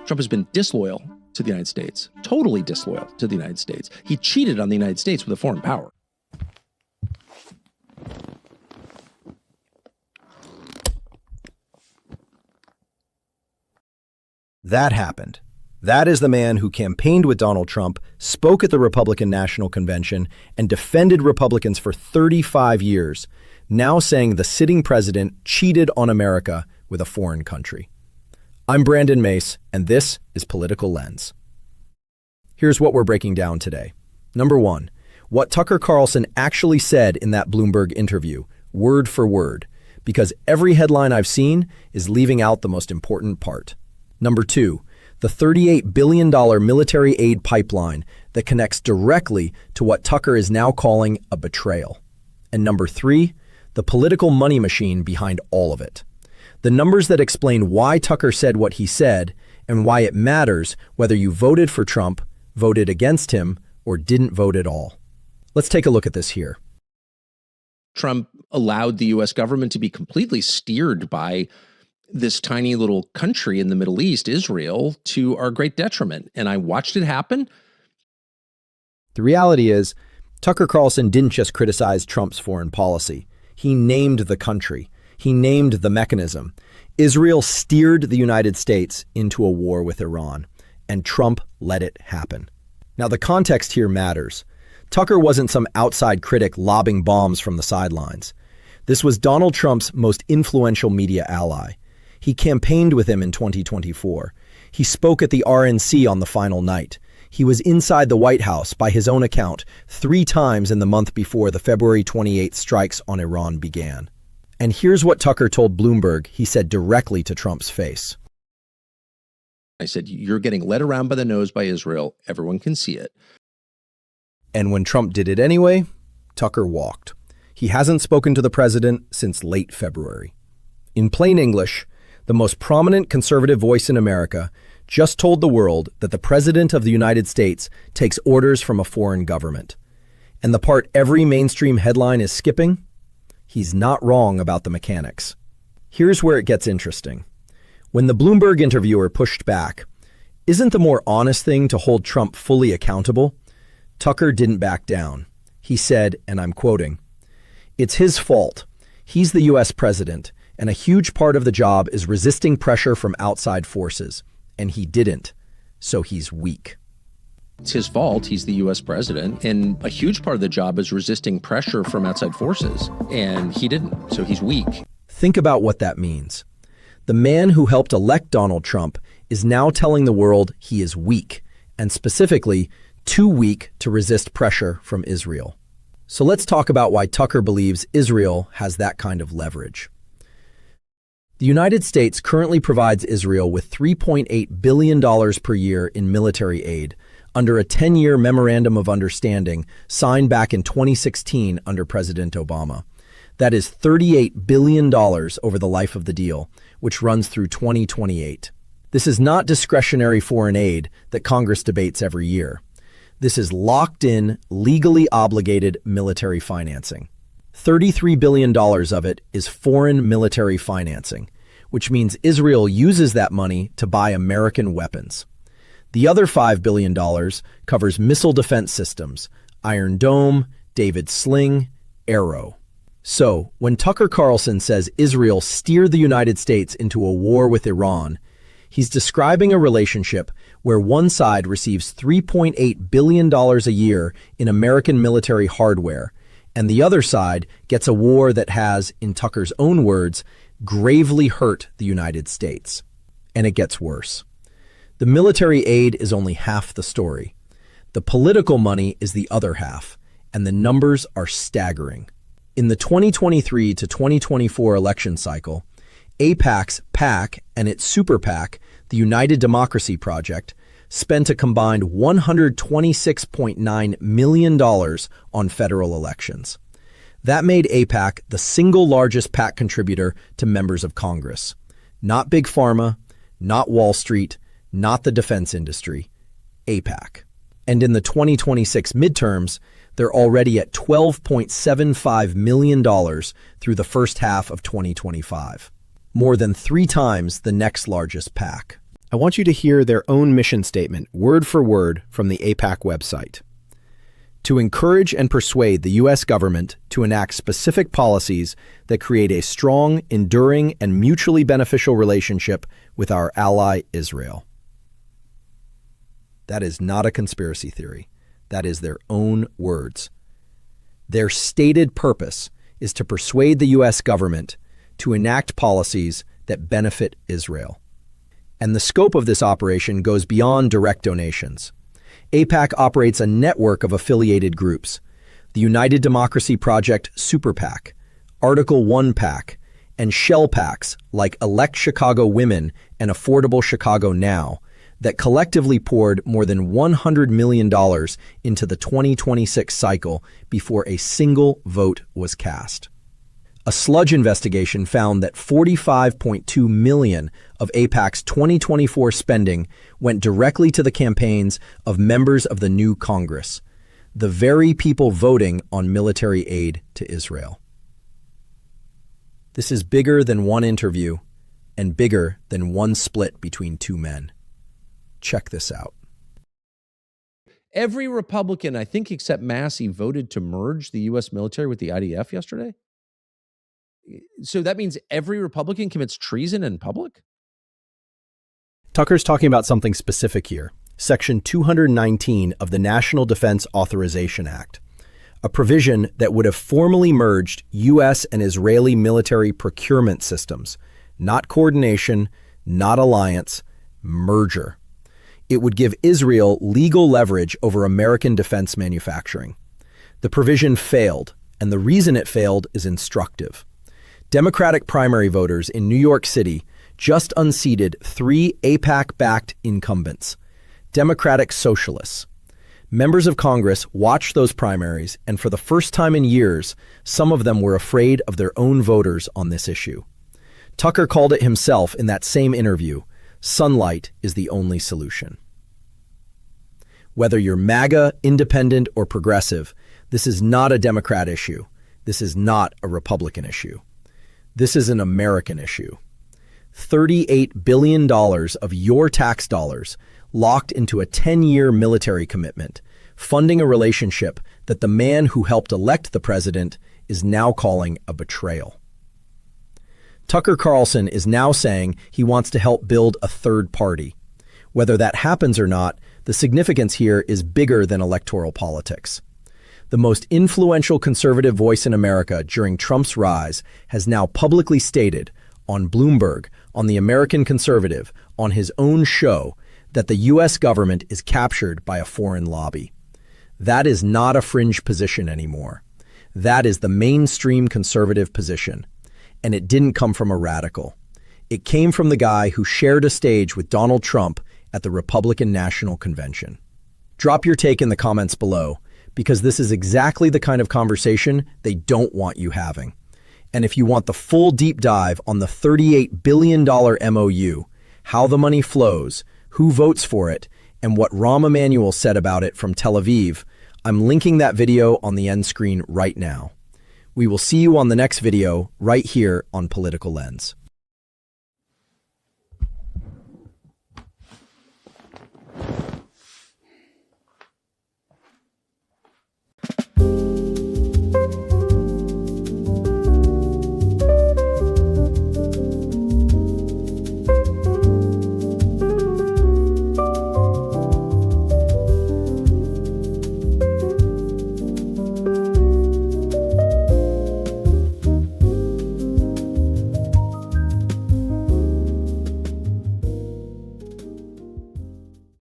Trump has been disloyal to the United States, totally disloyal to the United States. He cheated on the United States with a foreign power. That happened. That is the man who campaigned with Donald Trump, spoke at the Republican National Convention, and defended Republicans for 35 years, now saying the sitting president cheated on America with a foreign country. I'm Brandon Mace, and this is Political Lens. Here's what we're breaking down today. Number one, what Tucker Carlson actually said in that Bloomberg interview, word for word, because every headline I've seen is leaving out the most important part. Number two, the $38 billion military aid pipeline that connects directly to what Tucker is now calling a betrayal. And number three, the political money machine behind all of it. The numbers that explain why Tucker said what he said and why it matters whether you voted for Trump, voted against him, or didn't vote at all. Let's take a look at this here. Trump allowed the U.S. government to be completely steered by this tiny little country in the Middle East, Israel, to our great detriment. And I watched it happen. The reality is, Tucker Carlson didn't just criticize Trump's foreign policy. He named the country. He named the mechanism. Israel steered the United States into a war with Iran, and Trump let it happen. Now, the context here matters. Tucker wasn't some outside critic lobbing bombs from the sidelines. This was Donald Trump's most influential media ally. He campaigned with him in 2024. He spoke at the RNC on the final night. He was inside the White House, by his own account, 3 times in the month before the February 28th strikes on Iran began. And here's what Tucker told Bloomberg he said directly to Trump's face. I said, you're getting led around by the nose by Israel. Everyone can see it. And when Trump did it anyway, Tucker walked. He hasn't spoken to the president since late February. In plain English, the most prominent conservative voice in America just told the world that the president of the United States takes orders from a foreign government. And the part every mainstream headline is skipping? He's not wrong about the mechanics. Here's where it gets interesting. When the Bloomberg interviewer pushed back, isn't the more honest thing to hold Trump fully accountable? Tucker didn't back down. He said, and I'm quoting, "It's his fault. He's the U.S. president, and a huge part of the job is resisting pressure from outside forces. And he didn't, so he's weak." It's his fault. He's the U.S. president. And a huge part of the job is resisting pressure from outside forces. And he didn't, so he's weak. Think about what that means. The man who helped elect Donald Trump is now telling the world he is weak, and specifically, too weak to resist pressure from Israel. So let's talk about why Tucker believes Israel has that kind of leverage. The United States currently provides Israel with $3.8 billion per year in military aid under a 10-year memorandum of understanding signed back in 2016 under President Obama. That is $38 billion over the life of the deal, which runs through 2028. This is not discretionary foreign aid that Congress debates every year. This is locked-in, legally obligated military financing. $33 billion of it is foreign military financing, which means Israel uses that money to buy American weapons. The other $5 billion covers missile defense systems, Iron Dome, David Sling, Arrow. So, when Tucker Carlson says Israel steered the United States into a war with Iran, he's describing a relationship where one side receives $3.8 billion a year in American military hardware, and the other side gets a war that has, in Tucker's own words, gravely hurt the United States. And it gets worse. The military aid is only half the story. The political money is the other half, and the numbers are staggering. In the 2023 to 2024 election cycle, AIPAC's PAC and its super PAC, the United Democracy Project, spent a combined $126.9 million on federal elections. That made AIPAC the single largest PAC contributor to members of Congress. Not Big Pharma, not Wall Street, not the defense industry, AIPAC. And in the 2026 midterms, they're already at $12.75 million through the first half of 2025. More than 3 times the next largest PAC. I want you to hear their own mission statement, word for word, from the AIPAC website. To encourage and persuade the U.S. government to enact specific policies that create a strong, enduring, and mutually beneficial relationship with our ally, Israel. That is not a conspiracy theory. That is their own words. Their stated purpose is to persuade the U.S. government to enact policies that benefit Israel. And the scope of this operation goes beyond direct donations. AIPAC operates a network of affiliated groups: the United Democracy Project Super PAC, Article 1 PAC, and shell PACs like Elect Chicago Women and Affordable Chicago Now, that collectively poured more than $100 million into the 2026 cycle before a single vote was cast. A sludge investigation found that $45.2 million of AIPAC's 2024 spending went directly to the campaigns of members of the new Congress, the very people voting on military aid to Israel. This is bigger than one interview and bigger than one split between two men. Check this out. Every Republican, I think except Massey, voted to merge the U.S. military with the IDF yesterday. So that means every Republican commits treason in public? Tucker's talking about something specific here. Section 219 of the National Defense Authorization Act, a provision that would have formally merged U.S. and Israeli military procurement systems. Not coordination, not alliance, merger. It would give Israel legal leverage over American defense manufacturing. The provision failed, and the reason it failed is instructive. Democratic primary voters in New York City just unseated 3 AIPAC-backed incumbents, Democratic socialists. Members of Congress watched those primaries, and for the first time in years, some of them were afraid of their own voters on this issue. Tucker called it himself in that same interview: sunlight is the only solution. Whether you're MAGA, independent, or progressive, this is not a Democrat issue. This is not a Republican issue. This is an American issue. $38 billion of your tax dollars locked into a 10-year military commitment, funding a relationship that the man who helped elect the president is now calling a betrayal. Tucker Carlson is now saying he wants to help build a third party. Whether that happens or not, the significance here is bigger than electoral politics. The most influential conservative voice in America during Trump's rise has now publicly stated on Bloomberg, on the American Conservative, on his own show, that the U.S. government is captured by a foreign lobby. That is not a fringe position anymore. That is the mainstream conservative position. And it didn't come from a radical. It came from the guy who shared a stage with Donald Trump at the Republican National Convention. Drop your take in the comments below, because this is exactly the kind of conversation they don't want you having. And if you want the full deep dive on the $38 billion MOU, how the money flows, who votes for it, and what Rahm Emanuel said about it from Tel Aviv, I'm linking that video on the end screen right now. We will see you on the next video right here on Political Lens.